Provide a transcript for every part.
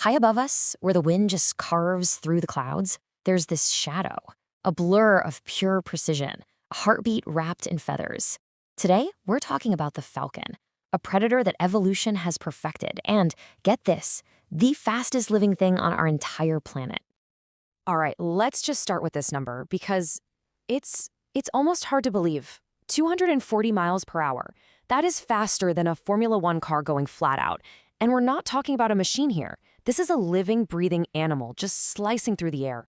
High above us, where the wind just carves through the clouds, there's this shadow, a blur of pure precision, a heartbeat wrapped in feathers. Today, we're talking about the falcon, a predator that evolution has perfected, and, get this, the fastest living thing on our entire planet. All right, let's just start with this number because it's almost hard to believe. 240 miles per hour. That is faster than a Formula One car going flat out. And we're not talking about a machine here. This is a living, breathing animal just slicing through the air.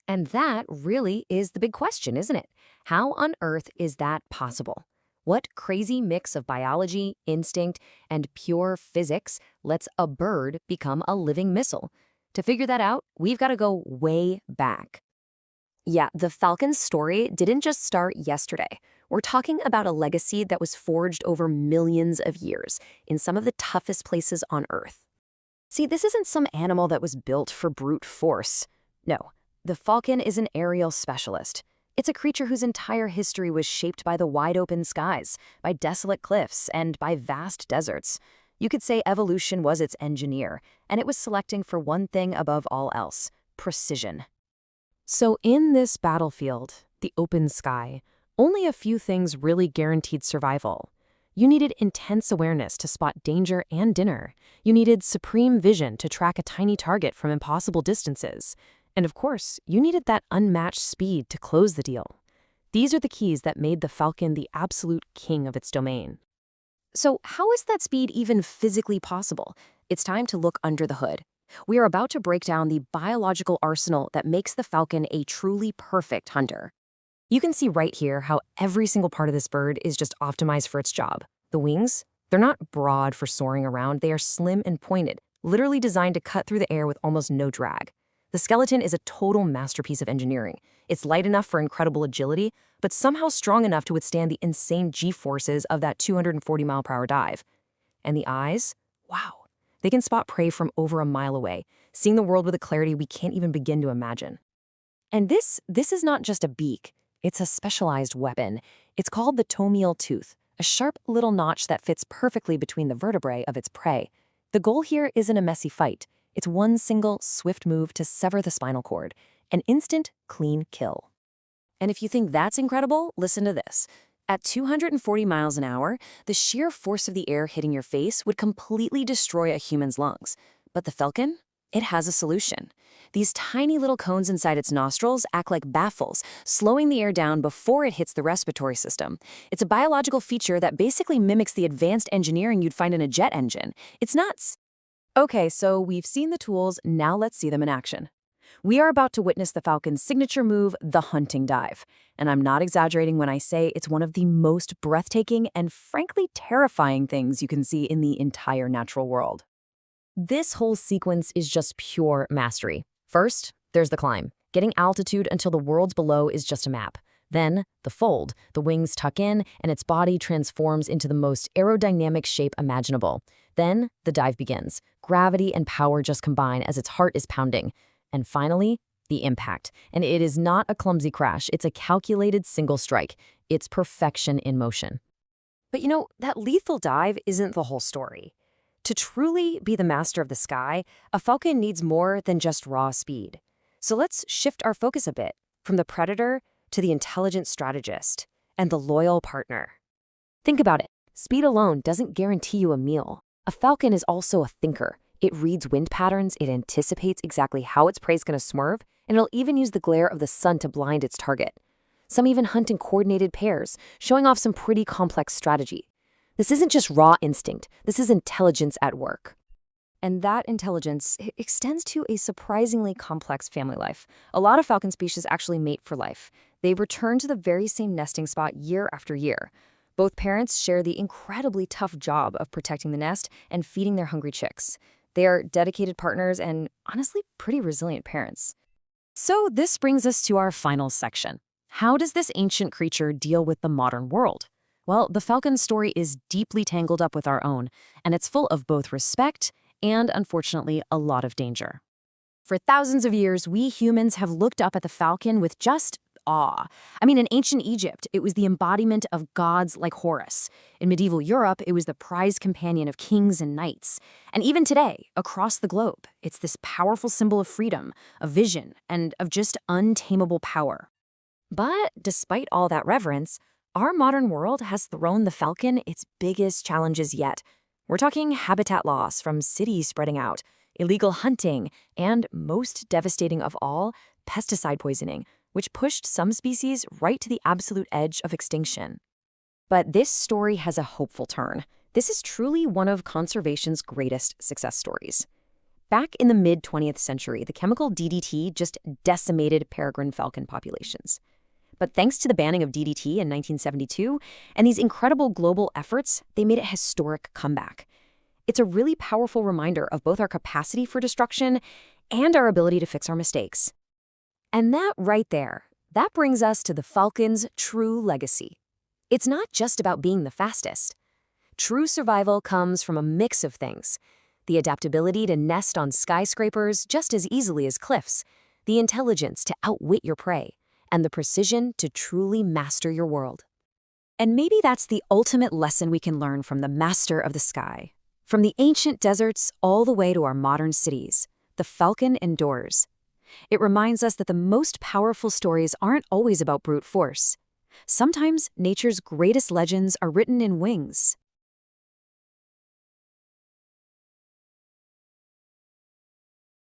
And that really is the big question, isn't it? How on earth is that possible? What crazy mix of biology, instinct, and pure physics lets a bird become a living missile? To figure that out, we've got to go way back. Yeah, the falcon's story didn't just start yesterday. We're talking about a legacy that was forged over millions of years in some of the toughest places on Earth. See, this isn't some animal that was built for brute force. No, the falcon is an aerial specialist. It's a creature whose entire history was shaped by the wide-open skies, by desolate cliffs, and by vast deserts. You could say evolution was its engineer, and it was selecting for one thing above all else: precision. So in this battlefield, the open sky, only a few things really guaranteed survival. You needed intense awareness to spot danger and dinner. You needed supreme vision to track a tiny target from impossible distances. And of course, you needed that unmatched speed to close the deal. These are the keys that made the falcon the absolute king of its domain. So how is that speed even physically possible? It's time to look under the hood. We are about to break down the biological arsenal that makes the falcon a truly perfect hunter. You can see right here how every single part of this bird is just optimized for its job. The wings, they're not broad for soaring around, they are slim and pointed, literally designed to cut through the air with almost no drag. The skeleton is a total masterpiece of engineering. It's light enough for incredible agility, but somehow strong enough to withstand the insane G-forces of that 240-mile-per-hour dive. And the eyes? Wow. They can spot prey from over a mile away, seeing the world with a clarity we can't even begin to imagine. And this is not just a beak. It's a specialized weapon. It's called the tomial tooth, a sharp little notch that fits perfectly between the vertebrae of its prey. The goal here isn't a messy fight. It's one single, swift move to sever the spinal cord. An instant, clean kill. And if you think that's incredible, listen to this. At 240 miles an hour, the sheer force of the air hitting your face would completely destroy a human's lungs. But the falcon? It has a solution. These tiny little cones inside its nostrils act like baffles, slowing the air down before it hits the respiratory system. It's a biological feature that basically mimics the advanced engineering you'd find in a jet engine. It's nuts. Okay, so we've seen the tools, now let's see them in action. We are about to witness the falcon's signature move, the hunting dive. And I'm not exaggerating when I say it's one of the most breathtaking and frankly terrifying things you can see in the entire natural world. This whole sequence is just pure mastery. First, there's the climb. Getting altitude until the world's below is just a map. Then, the fold. The wings tuck in, and its body transforms into the most aerodynamic shape imaginable. Then, the dive begins. Gravity and power just combine as its heart is pounding. And finally, the impact. And it is not a clumsy crash. It's a calculated single strike. It's perfection in motion. But you know, that lethal dive isn't the whole story. To truly be the master of the sky, a falcon needs more than just raw speed. So let's shift our focus a bit, from the predator to the intelligent strategist and the loyal partner. Think about it. Speed alone doesn't guarantee you a meal. A falcon is also a thinker. It reads wind patterns, it anticipates exactly how its prey is going to swerve, and it'll even use the glare of the sun to blind its target. Some even hunt in coordinated pairs, showing off some pretty complex strategy. This isn't just raw instinct, this is intelligence at work. And that intelligence extends to a surprisingly complex family life. A lot of falcon species actually mate for life. They return to the very same nesting spot year after year. Both parents share the incredibly tough job of protecting the nest and feeding their hungry chicks. They are dedicated partners and, honestly, pretty resilient parents. So this brings us to our final section. How does this ancient creature deal with the modern world? Well, the falcon's story is deeply tangled up with our own, and it's full of both respect and, unfortunately, a lot of danger. For thousands of years, we humans have looked up at the falcon with just awe. I mean, in ancient Egypt, it was the embodiment of gods like Horus. In medieval Europe, it was the prized companion of kings and knights. And even today, across the globe, it's this powerful symbol of freedom, of vision, and of just untamable power. But despite all that reverence, our modern world has thrown the falcon its biggest challenges yet. We're talking habitat loss from cities spreading out, illegal hunting, and most devastating of all, pesticide poisoning, which pushed some species right to the absolute edge of extinction. But this story has a hopeful turn. This is truly one of conservation's greatest success stories. Back in the mid-20th century, the chemical DDT just decimated peregrine falcon populations. But thanks to the banning of DDT in 1972 and these incredible global efforts, they made a historic comeback. It's a really powerful reminder of both our capacity for destruction and our ability to fix our mistakes. And that right there, that brings us to the falcon's true legacy. It's not just about being the fastest. True survival comes from a mix of things: the adaptability to nest on skyscrapers just as easily as cliffs, the intelligence to outwit your prey, and the precision to truly master your world. And maybe that's the ultimate lesson we can learn from the master of the sky. From the ancient deserts all the way to our modern cities, the falcon endures. It reminds us that the most powerful stories aren't always about brute force. Sometimes nature's greatest legends are written in wings.